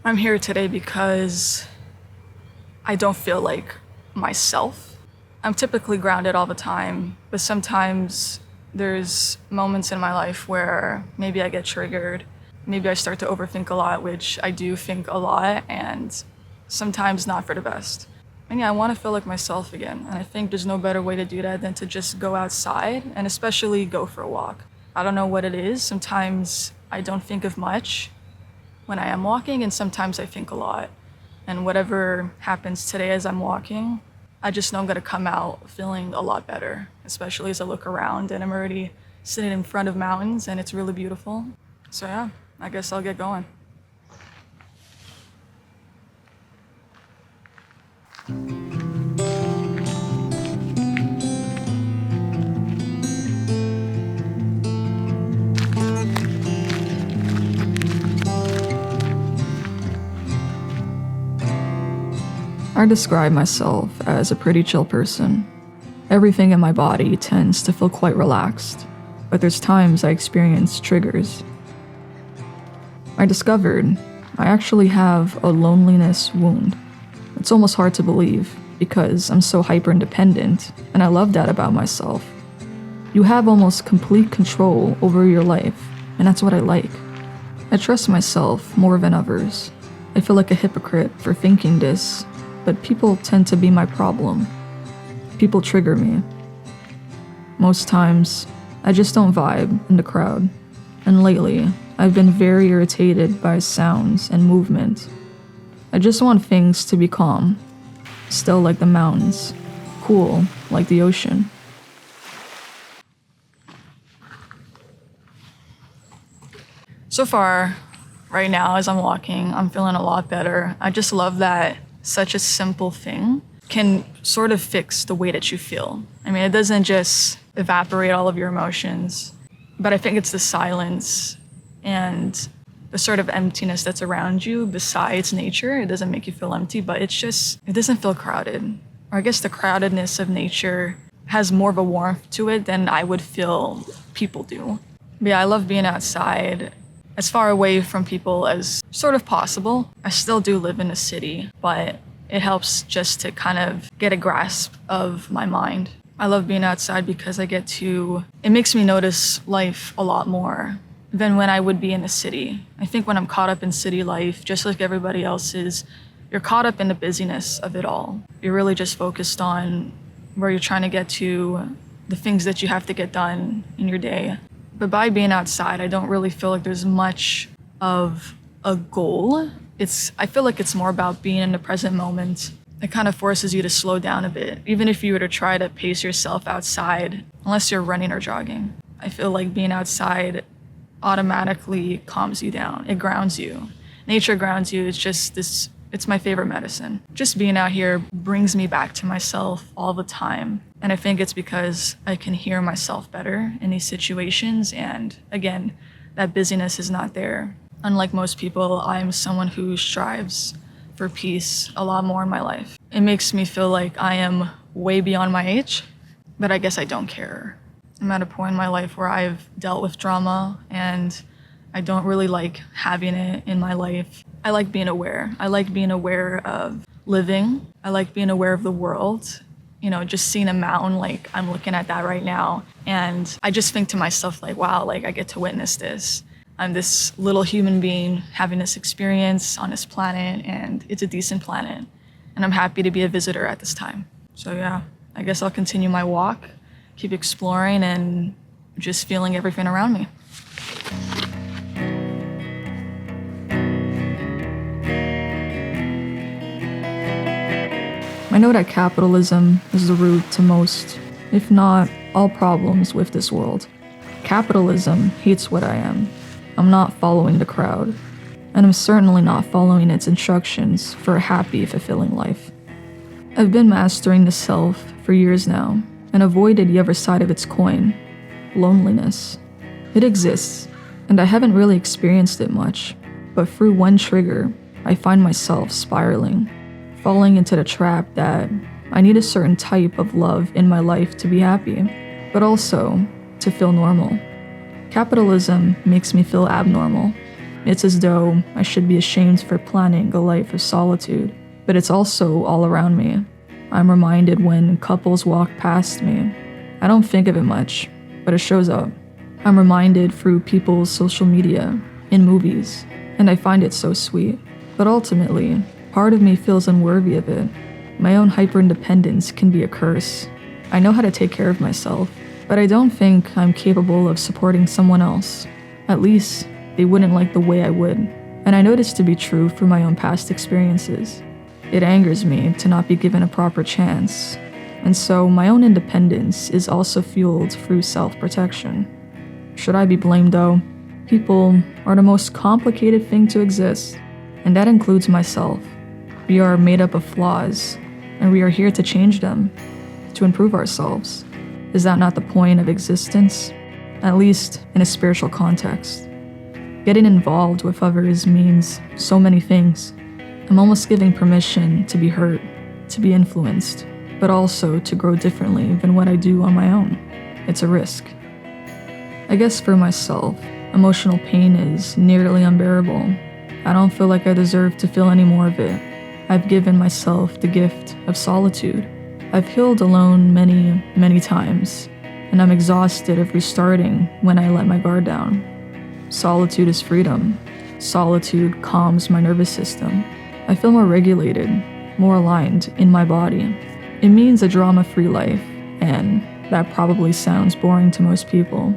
I'm here today because I don't feel like myself. I'm typically grounded all the time, but sometimes there's moments in my life where maybe I get triggered. Maybe I start to overthink a lot, which I do think a lot, and sometimes not for the best. And yeah, I want to feel like myself again. And I think there's no better way to do that than to just go outside and especially go for a walk. I don't know what it is. Sometimes I don't think of much when I am walking, and sometimes I think a lot. And whatever happens today as I'm walking, I just know I'm gonna come out feeling a lot better, especially as I look around and I'm already sitting in front of mountains and it's really beautiful. So yeah, I guess I'll get going. I describe myself as a pretty chill person. Everything in my body tends to feel quite relaxed, but there's times I experience triggers. I discovered I actually have a loneliness wound. It's almost hard to believe because I'm so hyper-independent, and I love that about myself. You have almost complete control over your life, and that's what I like. I trust myself more than others. I feel like a hypocrite for thinking this, but people tend to be my problem. People trigger me. Most times, I just don't vibe in the crowd. And lately, I've been very irritated by sounds and movement. I just want things to be calm, still like the mountains, cool like the ocean. So far, right now, as I'm walking, I'm feeling a lot better. I just love that such a simple thing can sort of fix the way that you feel. I mean, it doesn't just evaporate all of your emotions, but I think it's the silence and the sort of emptiness that's around you besides nature. It doesn't make you feel empty, but it doesn't feel crowded. Or I guess the crowdedness of nature has more of a warmth to it than I would feel people do. But yeah, I love being outside as far away from people as sort of possible. I still do live in a city, but it helps just to kind of get a grasp of my mind. I love being outside because it makes me notice life a lot more than when I would be in the city. I think when I'm caught up in city life, just like everybody else is, you're caught up in the busyness of it all. You're really just focused on where you're trying to get to, the things that you have to get done in your day. But by being outside, I don't really feel like there's much of a goal. I feel like it's more about being in the present moment. It kind of forces you to slow down a bit, even if you were to try to pace yourself outside, unless you're running or jogging. I feel like being outside automatically calms you down. It grounds you. Nature grounds you. It's my favorite medicine. Just being out here brings me back to myself all the time. And I think it's because I can hear myself better in these situations. And again, that busyness is not there. Unlike most people, I'm someone who strives for peace a lot more in my life. It makes me feel like I am way beyond my age, but I guess I don't care. I'm at a point in my life where I've dealt with drama and I don't really like having it in my life. I like being aware. I like being aware of living. I like being aware of the world. You know, just seeing a mountain, like I'm looking at that right now. And I just think to myself, like, wow, like I get to witness this. I'm this little human being having this experience on this planet, and it's a decent planet. And I'm happy to be a visitor at this time. So yeah, I guess I'll continue my walk, keep exploring, and just feeling everything around me. I know that capitalism is the root to most, if not all, problems with this world. Capitalism hates what I am. I'm not following the crowd, and I'm certainly not following its instructions for a happy, fulfilling life. I've been mastering the self for years now, and avoided the other side of its coin, loneliness. It exists, and I haven't really experienced it much, but through one trigger, I find myself spiraling, falling into the trap that I need a certain type of love in my life to be happy, but also to feel normal. Capitalism makes me feel abnormal. It's as though I should be ashamed for planning a life of solitude, but it's also all around me. I'm reminded when couples walk past me. I don't think of it much, but it shows up. I'm reminded through people's social media, in movies, and I find it so sweet. But ultimately, part of me feels unworthy of it. My own hyper-independence can be a curse. I know how to take care of myself, but I don't think I'm capable of supporting someone else. At least, they wouldn't like the way I would. And I know this to be true through my own past experiences. It angers me to not be given a proper chance. And so my own independence is also fueled through self-protection. Should I be blamed though? People are the most complicated thing to exist, and that includes myself. We are made up of flaws, and we are here to change them, to improve ourselves. Is that not the point of existence? At least in a spiritual context. Getting involved with others means so many things. I'm almost giving permission to be hurt, to be influenced, but also to grow differently than what I do on my own. It's a risk. I guess for myself, emotional pain is nearly unbearable. I don't feel like I deserve to feel any more of it. I've given myself the gift of solitude. I've healed alone many, many times, and I'm exhausted of restarting when I let my guard down. Solitude is freedom. Solitude calms my nervous system. I feel more regulated, more aligned in my body. It means a drama-free life, and that probably sounds boring to most people.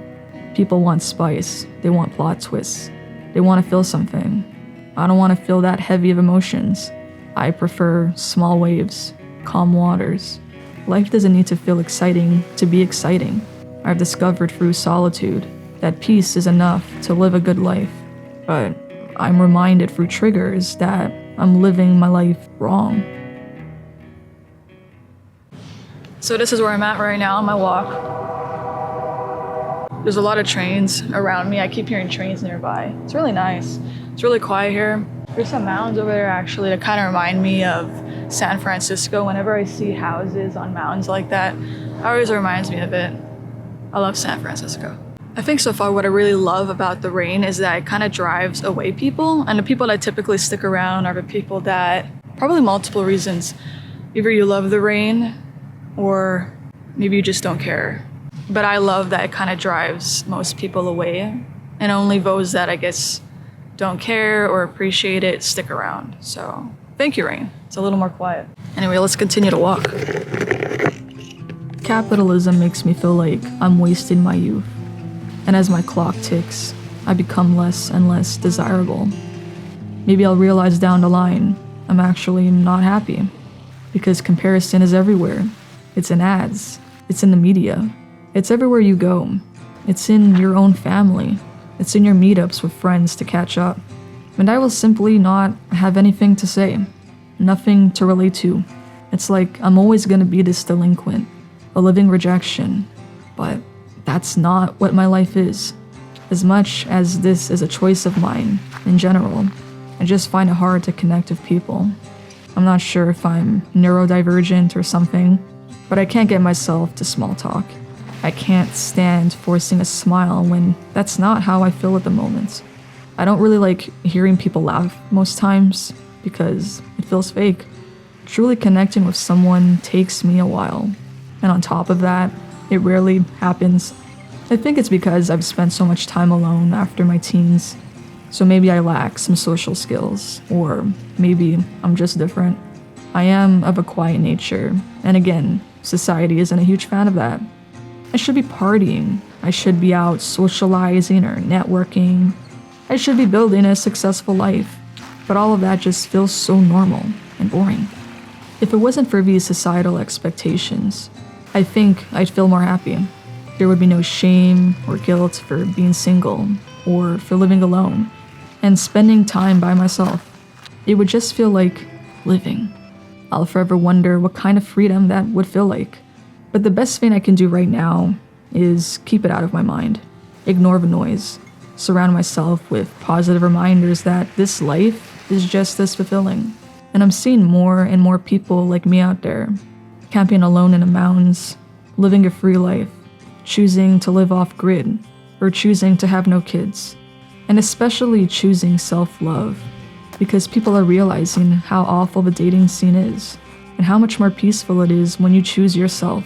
People want spice, they want plot twists, they want to feel something. I don't want to feel that heavy of emotions. I prefer small waves, calm waters. Life doesn't need to feel exciting to be exciting. I've discovered through solitude that peace is enough to live a good life, but I'm reminded through triggers that I'm living my life wrong. So this is where I'm at right now on my walk. There's a lot of trains around me. I keep hearing trains nearby. It's really nice. It's really quiet here. There's some mountains over there actually that kind of remind me of San Francisco. Whenever I see houses on mountains like that, it always reminds me of it. I love San Francisco. I think so far what I really love about the rain is that it kind of drives away people, and the people that typically stick around are the people that, probably multiple reasons, either you love the rain or maybe you just don't care. But I love that it kind of drives most people away, and only those that I guess don't care or appreciate it stick around. So thank you, rain. It's a little more quiet. Anyway, let's continue to walk. Capitalism makes me feel like I'm wasting my youth. And as my clock ticks, I become less and less desirable. Maybe I'll realize down the line I'm actually not happy, because comparison is everywhere. It's in ads, it's in the media, it's everywhere you go. It's in your own family, it's in your meetups with friends to catch up. And I will simply not have anything to say, nothing to relate to. It's like I'm always gonna be this delinquent, a living rejection, but that's not what my life is. As much as this is a choice of mine, in general, I just find it hard to connect with people. I'm not sure if I'm neurodivergent or something, but I can't get myself to small talk. I can't stand forcing a smile when that's not how I feel at the moment. I don't really like hearing people laugh most times because it feels fake. Truly connecting with someone takes me a while. And on top of that, it rarely happens. I think it's because I've spent so much time alone after my teens. So maybe I lack some social skills, or maybe I'm just different. I am of a quiet nature, and again, society isn't a huge fan of that. I should be partying. I should be out socializing or networking. I should be building a successful life. But all of that just feels so normal and boring. If it wasn't for these societal expectations, I think I'd feel more happy. There would be no shame or guilt for being single or for living alone and spending time by myself. It would just feel like living. I'll forever wonder what kind of freedom that would feel like. But the best thing I can do right now is keep it out of my mind. Ignore the noise. Surround myself with positive reminders that this life is just as fulfilling. And I'm seeing more and more people like me out there, camping alone in the mountains, living a free life, choosing to live off-grid, or choosing to have no kids. and especially choosing self-love, because people are realizing how awful the dating scene is, and how much more peaceful it is when you choose yourself.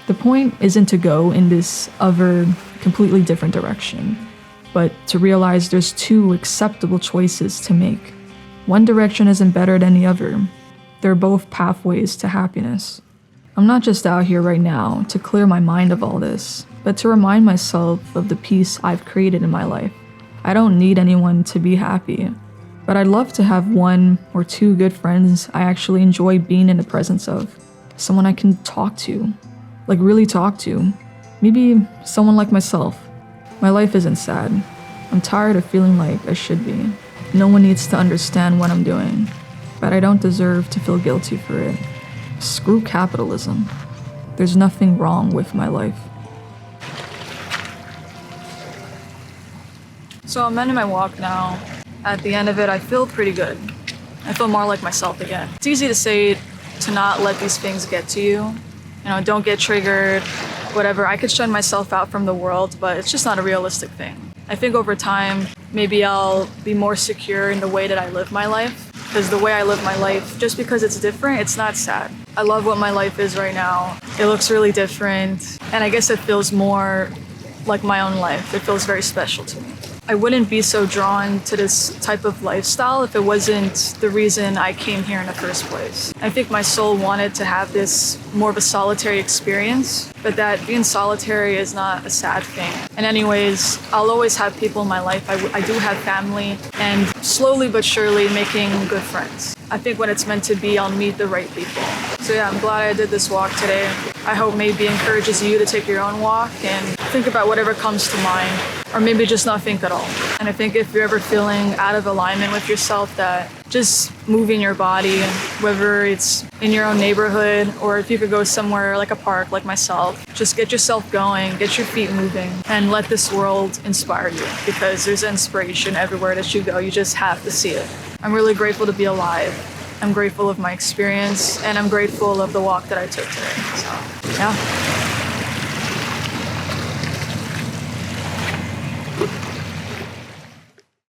The point isn't to go in this other, completely different direction, but to realize there's two acceptable choices to make. One direction isn't better than the other. They're both pathways to happiness. I'm not just out here right now to clear my mind of all this, but to remind myself of the peace I've created in my life. I don't need anyone to be happy, but I'd love to have one or two good friends I actually enjoy being in the presence of. Someone I can talk to, like really talk to. Maybe someone like myself. My life isn't sad. I'm tired of feeling like I should be. No one needs to understand what I'm doing, but I don't deserve to feel guilty for it. Screw capitalism. There's nothing wrong with my life. So I'm ending my walk now. At the end of it, I feel pretty good. I feel more like myself again. It's easy to say to not let these things get to you. You know, don't get triggered, whatever. I could shut myself out from the world, but it's just not a realistic thing. I think over time, maybe I'll be more secure in the way that I live my life. Because the way I live my life, just because it's different, it's not sad. I love what my life is right now. It looks really different. And I guess it feels more like my own life. It feels very special to me. I wouldn't be so drawn to this type of lifestyle if it wasn't the reason I came here in the first place. I think my soul wanted to have this more of a solitary experience, but that being solitary is not a sad thing. And anyways, I'll always have people in my life. I do have family, and slowly but surely making good friends. I think when it's meant to be, I'll meet the right people. So yeah, I'm glad I did this walk today. I hope maybe encourages you to take your own walk and think about whatever comes to mind, or maybe just not think at all. And I think if you're ever feeling out of alignment with yourself, that just moving your body, whether it's in your own neighborhood or if you could go somewhere like a park like myself, just get yourself going, get your feet moving, and let this world inspire you, because there's inspiration everywhere that you go. You just have to see it. I'm really grateful to be alive. I'm grateful of my experience, and I'm grateful of the walk that I took today. So, yeah.